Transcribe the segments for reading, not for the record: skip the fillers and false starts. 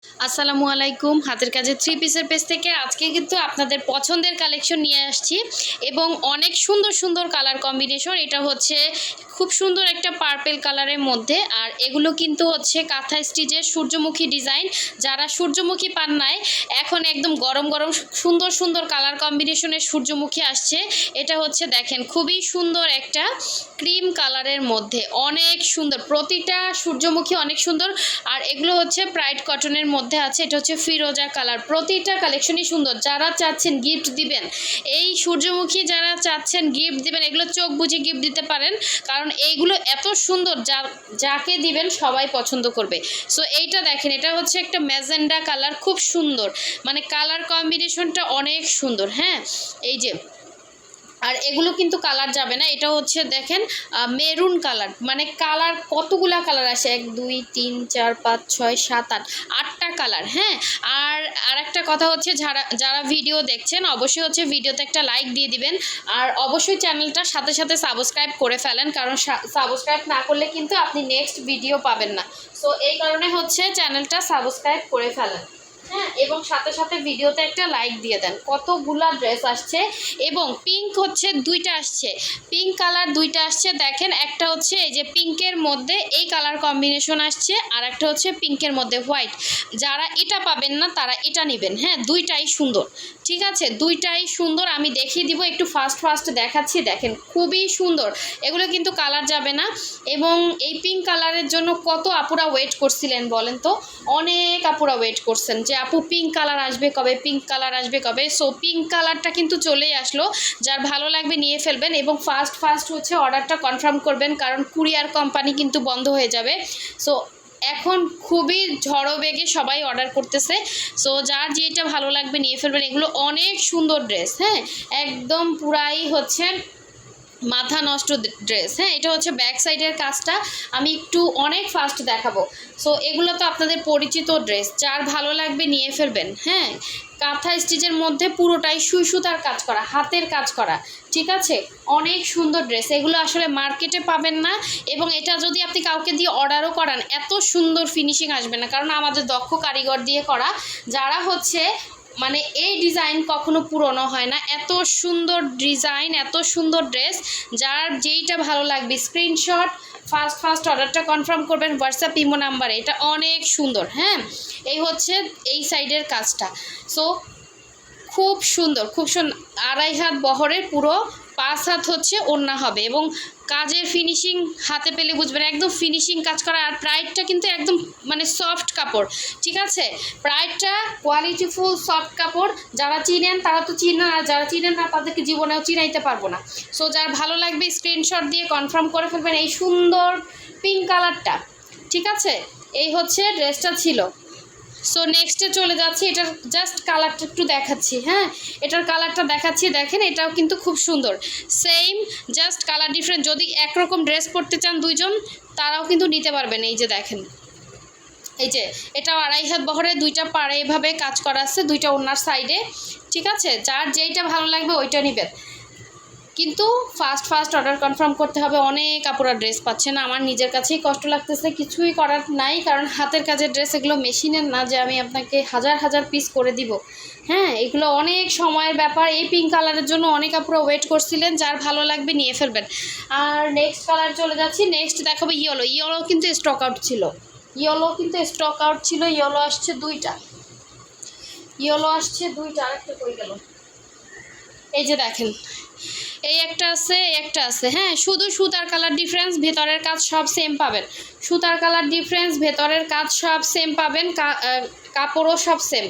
আসসালামু আলাইকুম। হাতের কাজের থ্রি পিসের পেজ থেকে আজকে কিন্তু আপনাদের পছন্দের কালেকশন নিয়ে আসছি এবং অনেক সুন্দর সুন্দর কালার কম্বিনেশন। এটা হচ্ছে খুব সুন্দর একটা পার্পেল কালারের মধ্যে, আর এগুলো কিন্তু হচ্ছে কাঁথা স্টিচের সূর্যমুখী ডিজাইন। যারা সূর্যমুখী পান নাই, এখন একদম গরম গরম সুন্দর সুন্দর কালার কম্বিনেশনের সূর্যমুখী আসছে। এটা হচ্ছে দেখেন খুবই সুন্দর একটা ক্রিম কালারের মধ্যে, অনেক সুন্দর প্রতিটা সূর্যমুখী, অনেক সুন্দর। আর এগুলো হচ্ছে প্রাইড কটনের মধ্যে আছে। এটা হচ্ছে ফিরোজা কালার। প্রতিটা কালেকশনই সুন্দর। যারা চাচ্ছেন গিফট দিবেন, এই সূর্যমুখী যারা চাচ্ছেন গিফট দিবেন, এগুলো চোখ বুঝে গিফট দিতে পারেন, কারণ এইগুলো এত সুন্দর, যাকে দিবেন সবাই পছন্দ করবে। সো এইটা দেখেন, এটা হচ্ছে একটা ম্যাজেন্ডা কালার, খুব সুন্দর, মানে কালার কম্বিনেশনটা অনেক সুন্দর। হ্যাঁ, এই যে, আর এগুলো কিন্তু কালার যাবে না। এটা হচ্ছে দেখেন মেরুন কালার, মানে কালার কতগুলা কালার আসে, 1 2 3 4 5 6 7 8 8টা কালার। হ্যাঁ, আর আরেকটা কথা হচ্ছে, যারা যারা ভিডিও দেখছেন অবশ্যই হচ্ছে ভিডিওতে একটা লাইক দিয়ে দিবেন, আর অবশ্যই চ্যানেলটার সাথে সাথে সাবস্ক্রাইব করে ফেলেন, কারণ সাবস্ক্রাইব না করলে কিন্তু আপনি নেক্সট ভিডিও পাবেন না। সো এই কারণে হচ্ছে চ্যানেলটা সাবস্ক্রাইব করে ফেলেন। হ্যাঁ, এবং সাথে সাথে ভিডিওতে একটা লাইক দিয়ে দেন। কতগুলা ড্রেস আসছে, এবং পিঙ্ক হচ্ছে দুইটা আসছে, পিঙ্ক কালার দুইটা আসছে। দেখেন, একটা হচ্ছে এই যে পিঙ্কের মধ্যে এই কালার কম্বিনেশন আসছে, আর একটা হচ্ছে পিঙ্কের মধ্যে হোয়াইট। যারা এটা পাবেন না তারা এটা নেবেন। হ্যাঁ, দুইটাই সুন্দর, ঠিক আছে, দুইটাই সুন্দর। আমি দেখিয়ে দিব, একটু ফাস্ট ফাস্ট দেখাচ্ছি। দেখেন খুবই সুন্দর, এগুলো কিন্তু কালার যাবে না। এবং এই পিঙ্ক কালারের জন্য কত আপুরা ওয়েট করছিলেন বলেন তো, অনেক আপুরা ওয়েট করছেন যে আপু পিঙ্ক কালার আসবে কবে, পিঙ্ক কালার আসবে কবে। সো পিঙ্ক কালারটা কিন্তু চলেই আসলো। যার ভালো লাগবে নিয়ে ফেলবেন, এবং ফাস্ট ফাস্ট হচ্ছে অর্ডারটা কনফার্ম করবেন, কারণ কুরিয়ার কোম্পানি কিন্তু বন্ধ হয়ে যাবে। সো এখন খুবই ঝড়ো বেগে সবাই অর্ডার করতেছে। সো যার যেটা ভালো লাগবে নিয়ে ফেলবেন। এগুলো অনেক সুন্দর ড্রেস। হ্যাঁ, একদম পুরাই হচ্ছে মাথা নষ্ট ড্রেস। হ্যাঁ, এটা হচ্ছে ব্যাক সাইডের কাজটা আমি একটু অনেক ফাস্ট দেখাবো। সো এগুলো তো আপনাদের পরিচিত ড্রেস, যার ভালো লাগবে নিয়ে ফেলবেন। হ্যাঁ, কাঁথা স্টিচের মধ্যে পুরোটাই সুই সুতার কাজ করা, হাতের কাজ করা, ঠিক আছে, অনেক সুন্দর ড্রেস। এগুলো আসলে মার্কেটে পাবেন না, এবং এটা যদি আপনি কাউকে দিয়ে অর্ডারও করান এত সুন্দর ফিনিশিং আসবে না, কারণ আমাদের দক্ষ কারিগর দিয়ে করা, যারা হচ্ছে মানে এই ডিজাইন কখনো পুরনো হয় না। এত সুন্দর ডিজাইন, এত সুন্দর ড্রেস, যার যেইটা ভালো লাগবে স্ক্রিনশট ফাস্ট ফাস্ট অর্ডারটা কনফার্ম করবেন হোয়াটসঅ্যাপ ইমো নাম্বারে। এটা অনেক সুন্দর। হ্যাঁ, এই হচ্ছে এই সাইডের কাজটা। সো খুব সুন্দর, খুব সুন্দর। 2.5 হাত বহরের, পুরো 5 হাত হচ্ছে ওড়না হবে, এবং কাজের ফিনিশিং হাতে পেলে বুঝবেন, একদম ফিনিশিং কাজ করা। আর প্রাইডটা কিন্তু একদম মানে সফট কাপড়, ঠিক আছে, প্রাইডটা কোয়ালিটিফুল সফট কাপড়। যারা চিনেন তারা তো চিনেন, আর যারা চিনেন না তাদেরকে জীবনেও চিনাইতে পারবো না। সো যার ভালো লাগবে স্ক্রিনশট দিয়ে কনফার্ম করে ফেলবেন এই সুন্দর পিঙ্ক কালারটা, ঠিক আছে। এই হচ্ছে ড্রেসটা ছিল। সো নেক্সটে চলে যাচ্ছি, এটার জাস্ট কালারটা একটু দেখাচ্ছি। হ্যাঁ, এটার কালারটা দেখাচ্ছি, দেখেন এটাও কিন্তু খুব সুন্দর, সেম জাস্ট কালার ডিফারেন্ট। যদি একরকম ড্রেস পরতে চান দুইজন, তারাও কিন্তু নিতে পারবেন। এই যে দেখেন, এই যে এটাও 2.5 হাত বহরে, দুইটা পাড়ে এভাবে কাজ করা আছে, দুইটা ওনার সাইডে, ঠিক আছে। যার যেইটা ভালো লাগবে ওইটা নেবেন, কিন্তু ফাস্ট ফাস্ট অর্ডার কনফার্ম করতে হবে। অনেক আপুরা ড্রেস পাচ্ছে না, আমার নিজের কাছেই কষ্ট লাগতেছে, কিছুই করার নাই, কারণ হাতের কাজের ড্রেস, এগুলো মেশিনের না যে আমি আপনাকে হাজার হাজার পিস করে দিব। হ্যাঁ, এগুলো অনেক সময়ের ব্যাপার। এই পিঙ্ক কালারের জন্য অনেক আপুরা ওয়েট করছিলেন, যার ভালো লাগবে নিয়ে ফেলবেন। আর নেক্সট কালার চলে যাচ্ছি, নেক্সট দেখাবো ইয়েলো। ইয়েলো কিন্তু স্টক আউট ছিল, ইয়েলো কিন্তু স্টক আউট ছিল। ইয়েলো আসছে দুইটা, ইয়েলো আসছে দুইটা, আরেকটা কই গেল, এই যে দেখেন, এই একটা আছে, এই একটা আছে। হ্যাঁ, শুধু সুতার কালার ডিফারেন্স, ভেতরের কাজ সব সেম পাবেন। সুতার কালার ডিফারেন্স, ভেতরের কাজ সব সেম পাবেন, কাপড়ও সব সেম,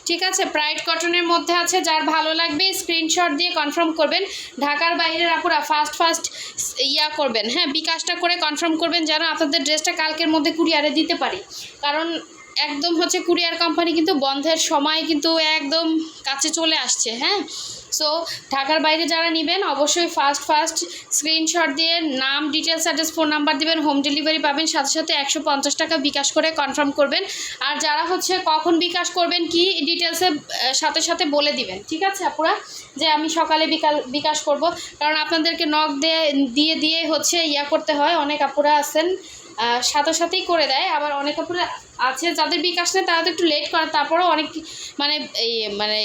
ঠিক আছে। প্রাইড কটনের মধ্যে আছে, যার ভালো লাগবে স্ক্রিনশট দিয়ে কনফার্ম করবেন। ঢাকার বাইরের আপুরা ফাস্ট ফাস্ট করবেন। হ্যাঁ, বিকাশটা করে কনফার্ম করবেন, যেন আপনাদের ড্রেসটা কালকের মধ্যে কুরিয়ারে দিতে পারি, কারণ একদম হচ্ছে কুরিয়ার কোম্পানি কিন্তু বন্ধের সময় কিন্তু একদম কাছে চলে আসছে। হ্যাঁ, সো ঢাকার বাইরে যারা নেবেন অবশ্যই ফাস্ট ফাস্ট স্ক্রিনশট দিয়ে নাম, ডিটেলস, অ্যাড্রেস, ফোন নাম্বার দিবেন। হোম ডেলিভারি পাবেন, সাথে সাথে 150 টাকা বিকাশ করে কনফার্ম করবেন। আর যারা হচ্ছে কখন বিকাশ করবেন কি ডিটেলসে সাথে সাথে বলে দিবেন, ঠিক আছে আপুরা, যে আমি সকালে বিকাশ করব, কারণ আপনাদেরকে নক দিয়ে হচ্ছে করতে হয়। অনেক আপুরা আছেন সাথে সাথেই করে দেয়। আবার অনেক কাপড় আছে যাদের বিকাশ নেই তারা তো একটু লেট করে, তারপরেও অনেক মানে এই মানে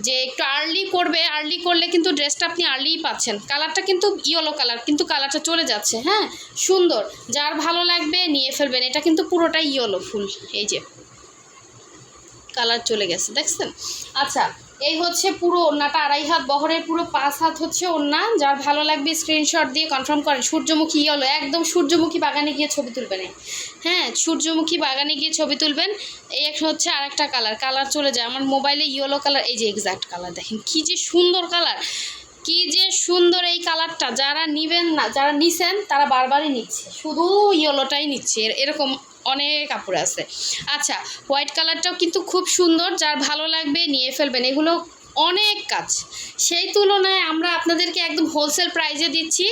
যে একটু আর্লি করবে, আর্লি করলে কিন্তু ড্রেসটা আপনি আর্লিই পাচ্ছেন। কালারটা কিন্তু ইয়েলো কালার, কিন্তু কালারটা চলে যাচ্ছে। হ্যাঁ, সুন্দর, যার ভালো লাগবে নিয়ে ফেলবেন। এটা কিন্তু পুরোটাই ইয়েলো ফুল, এই যে কালার চলে গেছে, দেখছেন? আচ্ছা, এই হচ্ছে পুরো ওড়নাটা 2.5 হাত বহরের, পুরো 5 হাত হচ্ছে ওড়না। যার ভালো লাগবে স্ক্রিনশট দিয়ে কনফার্ম করেন। সূর্যমুখী ইয়েলো, একদম সূর্যমুখী বাগানে গিয়ে ছবি তুলবেন। হ্যাঁ, সূর্যমুখী বাগানে গিয়ে ছবি তুলবেন। এই একটা হচ্ছে আরেকটা কালার চলে যায় আমার মোবাইলে, ইয়েলো কালার, এই যে এক্সাক্ট কালার দেখেন কি যে সুন্দর কালার, কি যে সুন্দর এই কালারটা। যারা নিবেন না, যারা নিছেন তারা বারবারই নিচ্ছে, শুধু ইয়েলোটাই নিচ্ছে, এরকম অনেক কাপড় আছে। আচ্ছা, হোয়াইট কালারটাও কিন্তু খুব সুন্দর, যার ভালো লাগবে নিয়ে ফেলবেন। এগুলো অনেক কাজ, সেই তুলনায় আমরা আপনাদেরকে একদম হোলসেল প্রাইজে দিচ্ছি।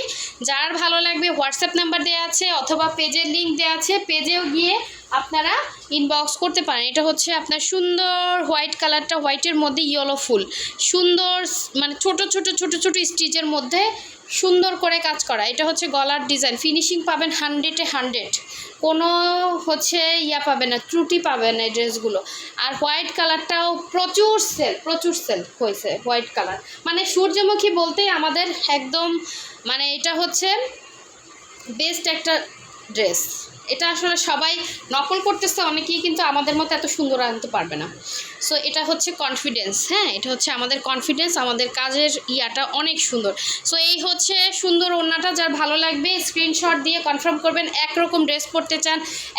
যার ভালো লাগবে হোয়াটসঅ্যাপ নাম্বার দেওয়া আছে অথবা পেজের লিঙ্ক দেওয়া আছে, পেজেও গিয়ে আপনারা ইনবক্স করতে পারেন। এটা হচ্ছে আপনার সুন্দর হোয়াইট কালারটা, হোয়াইটের মধ্যে ইয়েলো ফুল, সুন্দর মানে ছোট ছোট ছোট ছোট স্টিচের মধ্যে সুন্দর করে কাজ করা। এটা হচ্ছে গলার ডিজাইন, ফিনিশিং পাবেন 100-এ 100, কোনো হচ্ছে পাবেন না, ত্রুটি পাবেন না এই ড্রেসগুলো। আর হোয়াইট কালারটাও প্রচুর সেল হয়েছে। হোয়াইট কালার মানে সূর্যমুখী বলতেই আমাদের একদম মানে এটা হচ্ছে বেস্ট একটা ড্রেস। এটা আসলে সবাই নকল করতেছে অনেকেই, কিন্তু আমাদের মতো এত সুন্দর আনতে পারবে না। সো এটা হচ্ছে কনফিডেন্স। হ্যাঁ, এটা হচ্ছে আমাদের কনফিডেন্স, আমাদের কাজের ইয়াটা অনেক সুন্দর। সো এই হচ্ছে সুন্দর ওড়নাটা, যার ভালো লাগবে স্ক্রিনশট দিয়ে কনফার্ম করবেন। একরকম ড্রেস পরতে চান,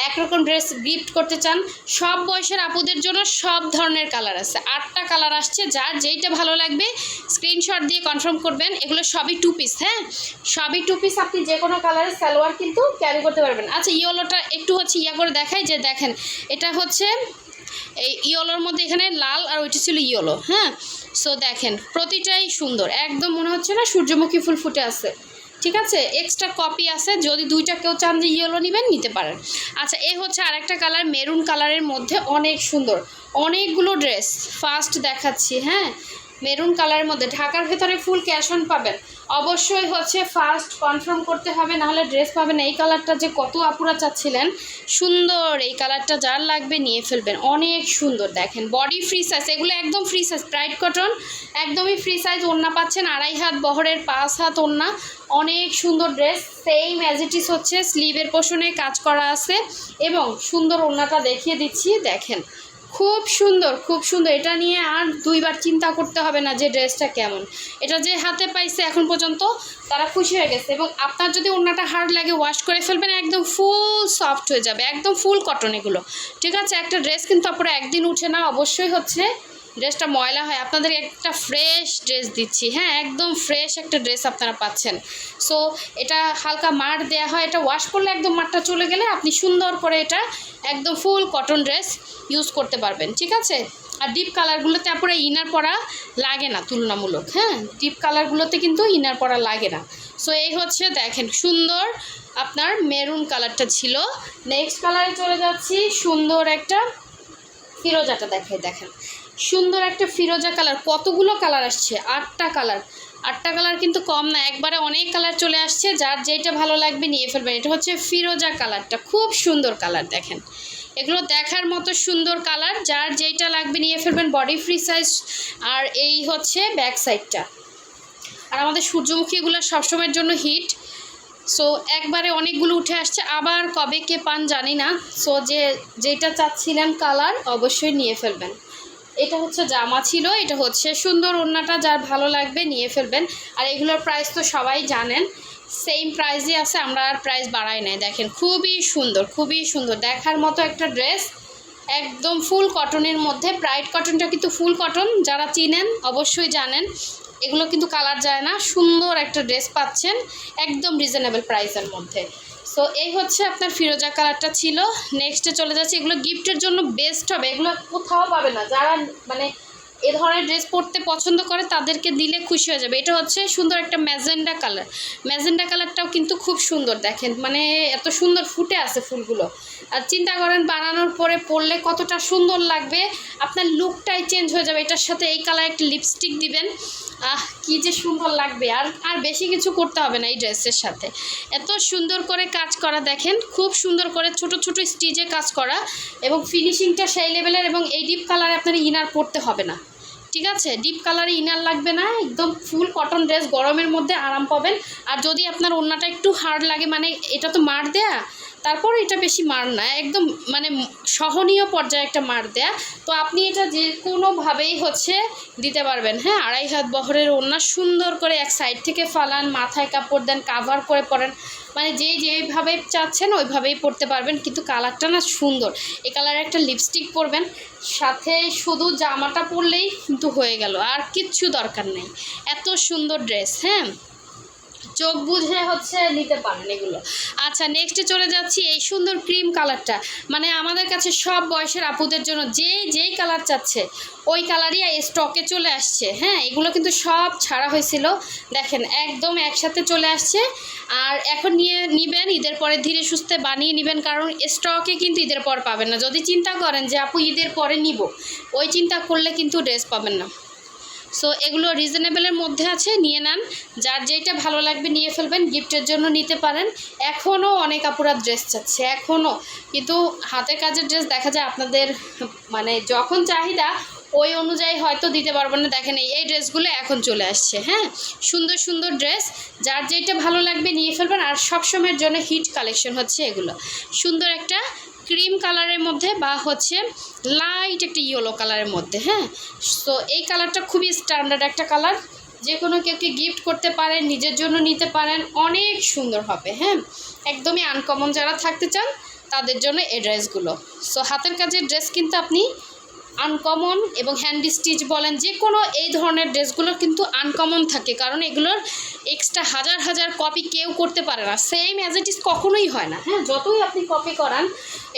একরকম ড্রেস গিফট করতে চান, সব বয়সের আপুদের জন্য সব ধরনের কালার আছে। 8টা কালার আসছে, যার যেইটা ভালো লাগবে স্ক্রিনশট দিয়ে কনফার্ম করবেন। এগুলো সবই 2 পিস। হ্যাঁ, সবই 2 পিস, আপনি যে কোনো কালারের সালোয়ার কিন্তু ক্যারি করতে পারবেন। আচ্ছা, ইয়েলোটা একটু হচ্ছে করে দেখাই, যে দেখেন এটা হচ্ছে এই ইয়েলোর মধ্যে এখানে লাল আর ওইটা ছিল ইয়েলো। হ্যাঁ, সো দেখেন প্রতিটাই সুন্দর, একদম মনে হচ্ছে না সূর্যমুখী ফুল ফুটে আছে। ঠিক আছে, এক্সট্রা কপি আছে, যদি 2টা কেউ চান যে ইয়েলো নেবেন নিতে পারেন। আচ্ছা, এই হচ্ছে আরেকটা কালার, মেরুন কালারের মধ্যে অনেক সুন্দর, অনেকগুলো ড্রেস ফার্স্ট দেখাচ্ছি। হ্যাঁ, মেরুন কালারের মধ্যে ঢাকার ভেতরে ফুল ক্যাশ অন পাবেন। অবশ্যই হচ্ছে ফার্স্ট কনফার্ম করতে হবে, নাহলে ড্রেস পাবেন। এই কালারটা যে কত আপুরা চাচ্ছিলেন, সুন্দর এই কালারটা, যার লাগবে নিয়ে ফেলবেন। অনেক সুন্দর, দেখেন বডি ফ্রি সাইজ, এগুলো একদম ফ্রি সাইজ, ব্রাইট কটন, একদমই ফ্রি সাইজ। ওড়না পাচ্ছেন 2.5 হাত বহরের, 5 হাত ওড়না, অনেক সুন্দর dress. Same as it is হচ্ছে স্লিভের পোর্শনে কাজ করা আছে, এবং সুন্দর ওড়নাটা দেখিয়ে দিচ্ছি, দেখেন খুব সুন্দর, খুব সুন্দর। এটা নিয়ে আর 2বার চিন্তা করতে হবে না যে ড্রেসটা কেমন। এটা যে হাতে পাইছে এখন পর্যন্ত তারা খুশি হয়ে গেছে। এবং আপনার যদি ওড়নাটা হার্ড লাগে ওয়াশ করে ফেলবেন, একদম ফুল সফট হয়ে যাবে, একদম ফুল কটন এগুলো। ঠিক আছে, একটা ড্রেস কিন্তু আপনারা একদিন উঠে না, অবশ্যই হচ্ছে ড্রেসটা ময়লা হয়। আপনাদের একটা ফ্রেশ ড্রেস দিচ্ছি। হ্যাঁ, একদম ফ্রেশ একটা ড্রেস আপনারা পাচ্ছেন। সো এটা হালকা মার দেওয়া হয়, এটা ওয়াশ করলে একদম মারটা চলে গেলে আপনি সুন্দর করে এটা একদম ফুল কটন ড্রেস ইউজ করতে পারবেন। ঠিক আছে, আর ডিপ কালারগুলোতে আপনারা ইনার পরা লাগে না তুলনামূলক। হ্যাঁ, ডিপ কালারগুলোতে কিন্তু ইনার পরা লাগে না। সো এই হচ্ছে দেখেন সুন্দর আপনার মেরুন কালারটা ছিল। নেক্সট কালারে চলে যাচ্ছি, সুন্দর একটা ফিরোজাটা দেখাই। দেখেন সুন্দর একটা ফিরোজা কালার, কতগুলো কালার আসছে, 8টা কালার। 8টা কালার কিন্তু কম না, একবারে অনেক কালার চলে আসছে, যার যেটা ভালো লাগবে নিয়ে ফেলবেন। এটা হচ্ছে ফিরোজা কালারটা, খুব সুন্দর কালার, দেখেন এগুলো দেখার মতো সুন্দর কালার, যার যেটা লাগবে নিয়ে ফেলবেন। বডি ফ্রি সাইজ, আর এই হচ্ছে ব্যাক সাইডটা। আর আমাদের সূর্যমুখীগুলো সবসময়ের জন্য হিট। সো একবারে অনেকগুলো উঠে আসছে, আবার কবে কে পান জানি না। সো যেটা চাচ্ছিলেন কালার অবশ্যই নিয়ে ফেলবেন। এটা হচ্ছে জামা ছিল, এটা হচ্ছে সুন্দর ওড়নাটা, যার ভালো লাগবে নিয়ে ফেলবেন। আর এগুলোর প্রাইস তো সবাই জানেন, সেম প্রাইসই আছে, আমরা আর প্রাইস বাড়াই নাই। দেখেন খুবই সুন্দর, খুবই সুন্দর দেখার মতো একটা ড্রেস, একদম ফুল কটনের মধ্যে। ব্রাইট কটনটা কিন্তু ফুল কটন, যারা চিনেন অবশ্যই জানেন, এগুলো কিন্তু কালার যায় না। সুন্দর একটা ড্রেস পাচ্ছেন একদম রিজনেবল প্রাইসের মধ্যে। সো এই হচ্ছে আপনার ফিরোজা কালারটা ছিল। নেক্সটে চলে যাচ্ছে, এগুলো গিফটের জন্য বেস্ট হবে, এগুলো কোথাও পাবে না। যারা মানে এ ধরনের ড্রেস পরতে পছন্দ করে তাদেরকে দিলে খুশি হয়ে যাবে। এটা হচ্ছে সুন্দর একটা ম্যাজেন্ডা কালার। ম্যাজেন্ডা কালারটাও কিন্তু খুব সুন্দর, দেখেন মানে এত সুন্দর ফুটে আছে ফুলগুলো। আর চিন্তা করেন বানানোর পরে পরলে কতটা সুন্দর লাগবে, আপনার লুকটাই চেঞ্জ হয়ে যাবে। এটার সাথে এই কালার একটা লিপস্টিক দিবেন, কি যে সুন্দর লাগবে। আর বেশি কিছু করতে হবে না এই ড্রেসের সাথে। এত সুন্দর করে কাজ করা, দেখেন খুব সুন্দর করে ছোট ছোট স্টিচে কাজ করা, এবং ফিনিশিংটা সেই লেভেলের। এবং এই ডিপ কালারে আপনার ইনার পরতে হবে না, ঠিক আছে? ডিপ কালারে ইনার লাগবে না, একদম ফুল কটন ড্রেস, গরমের মধ্যে আরাম পাবেন। আর যদি আপনার ওড়নাটা একটু হার্ড লাগে, মানে এটা তো মার দেয়া, তারপর এটা বেশি মার না, একদম মানে সহনীয় পর্যায়ে একটা মার দেয়া, তো আপনি এটা যে কোনোভাবেই হচ্ছে দিতে পারবেন। হ্যাঁ, 2.5 হাত বহরের ওড়না, সুন্দর করে এক সাইড থেকে ফালান, মাথায় কাপড় দেন, কাভার করে পরেন, মানে যেইভাবে চাচ্ছেন ওইভাবেই পরতে পারবেন। কিন্তু কালারটা না সুন্দর, এই কালারের একটা লিপস্টিক পরবেন, সাথে শুধু জামাটা পরলেই কিন্তু হয়ে গেল, আর কিচ্ছু দরকার নেই। এত সুন্দর ড্রেস, হ্যাঁ, চোখ বুঝে হচ্ছে নিতে পারেন এগুলো। আচ্ছা, নেক্সটে চলে যাচ্ছি। এই সুন্দর ক্রিম কালারটা, মানে আমাদের কাছে সব বয়সের আপুদের জন্য যেই কালার চাচ্ছে ওই কালারই স্টকে চলে আসছে। হ্যাঁ, এগুলো কিন্তু সব ছাড়া হয়েছিল, দেখেন একদম একসাথে চলে আসছে। আর এখন নিবেন, ঈদের পরে ধীরে সুস্থে বানিয়ে নেবেন, কারণ স্টকে কিন্তু ঈদের পর পাবেন না। যদি চিন্তা করেন যে আপু ঈদের পরে নিব, ওই চিন্তা করলে কিন্তু ড্রেস পাবেন না। সো এগুলো রিজনেবলের মধ্যে আছে, নিয়ে নেন, যার যেটা ভালো লাগবে নিয়ে ফেলবেন, গিফটের জন্য নিতে পারেন। এখনও অনেক আপুরা ড্রেস চাচ্ছে, এখনও, কিন্তু হাতের কাজের ড্রেস দেখা যায় আপনাদের মানে যখন চাহিদা ওই অনুযায়ী হয়তো দিতে পারবো না। দেখেন এই ড্রেসগুলো এখন চলে আসছে। হ্যাঁ, সুন্দর সুন্দর ড্রেস, যার যেটা ভালো লাগবে নিয়ে ফেলবেন। আর সবসময়ের জন্য হিট কালেকশন হচ্ছে এগুলো। সুন্দর একটা ক্রিম কালারের মধ্যে বা হচ্ছে লাইট একটা ইয়েলো কালারের মধ্যে। হ্যাঁ, সো এই কালারটা খুবই স্ট্যান্ডার্ড একটা কালার, যে কোনো কেউকে গিফট করতে পারেন, নিজের জন্য নিতে পারেন, অনেক সুন্দর হবে। হ্যাঁ, একদমই আনকমন যারা থাকতে চান তাদের জন্য এই ড্রেসগুলো। সো হাতের কাজের ড্রেস কিন্তু আপনি আনকমন এবং হ্যান্ড স্টিচ বলেন, যে কোনো এই ধরনের ড্রেসগুলো কিন্তু আনকমন থাকে, কারণ এগুলোর এক্সট্রা হাজার হাজার কপি কেউ করতে পারে না, সেম অ্যাজ ইট ইজ কখনোই হয় না। হ্যাঁ, যতই আপনি কপি করান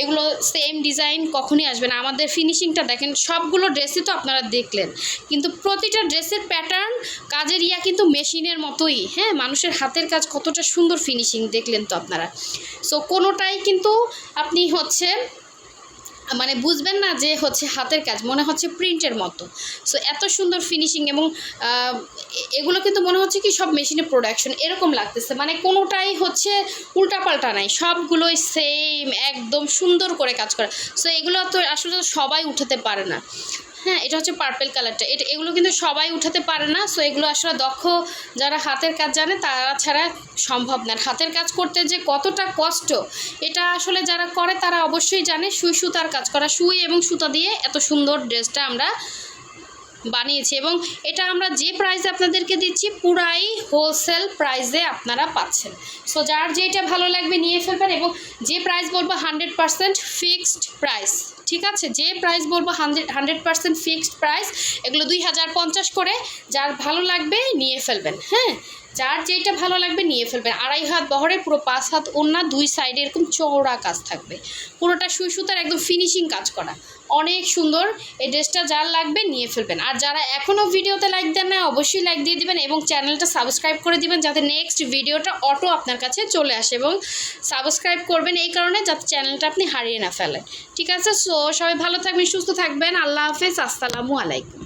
এগুলো সেম ডিজাইন কখনোই আসবে না। আমাদের ফিনিশিংটা দেখেন, সবগুলো ড্রেসই তো আপনারা দেখলেন, কিন্তু প্রতিটা ড্রেসের প্যাটার্ন কাজের কিন্তু মেশিনের মতোই। হ্যাঁ, মানুষের হাতের কাজ কতটা সুন্দর ফিনিশিং দেখলেন তো আপনারা। সো কোনোটাই কিন্তু আপনি হচ্ছে মানে বুঝবেন না যে হচ্ছে হাতের কাজ, মনে হচ্ছে প্রিন্টের মতো। সো এত সুন্দর ফিনিশিং, এবং এগুলো কিন্তু মনে হচ্ছে কি সব মেশিনে প্রোডাকশন এরকম লাগতেছে, মানে কোনোটাই হচ্ছে উল্টাপাল্টা নাই, সবগুলোই সেম একদম সুন্দর করে কাজ করে। সো এগুলো তো আসলে সবাই উঠাতে পারে না। হ্যাঁ, এটা হচ্ছে পার্পেল কালারটা, এগুলো কিন্তু সবাই উঠাতে পারে না। সো এগুলো আসলে দক্ষ যারা হাতের কাজ জানে তারা ছাড়া সম্ভব না। হাতের কাজ করতে যে কতটা কষ্ট, এটা আসলে যারা করে তারা অবশ্যই জানে। সুই সুতার কাজ করা, সুই এবং সুতা দিয়ে এত সুন্দর ড্রেসটা আমরা বানিয়েছি, এবং এটা আমরা যে প্রাইসে আপনাদেরকে দিচ্ছি পুরাই হোলসেল প্রাইসে আপনারা পাচ্ছেন। সো যার যেটা ভালো লাগবে নিয়ে ফেলবেন, এবং যে প্রাইস বলবো 100% ফিক্সড প্রাইস, ঠিক আছে? যে প্রাইস বলবো 100% ফিক্সড প্রাইস। এগুলো 2050 করে, যার ভালো লাগবে নিয়ে ফেলবেন। হ্যাঁ, যার যেটা ভালো লাগবে নিয়ে ফেলবেন। 2.5 হাত বহরে, পুরো 5 হাত ওড়না, 2 সাইডে এরকম চওড়া কাজ থাকবে, পুরোটা সুই সুতার একদম ফিনিশিং কাজ করা, অনেক সুন্দর। এই ড্রেসটা যার লাগবে নিয়ে ফেলবেন। আর যারা এখনও ভিডিওতে লাইক দেন না, অবশ্যই লাইক দিয়ে দিবেন, এবং চ্যানেলটা সাবস্ক্রাইব করে দিবেন, যাতে নেক্সট ভিডিওটা অটো আপনার কাছে চলে আসে। এবং সাবস্ক্রাইব করবেন এই কারণে, যাতে চ্যানেলটা আপনি হারিয়ে না ফেলেন, ঠিক আছে? সো সবাই ভালো থাকবেন, সুস্থ থাকবেন, আল্লাহ হাফেজ, আসসালামু আলাইকুম।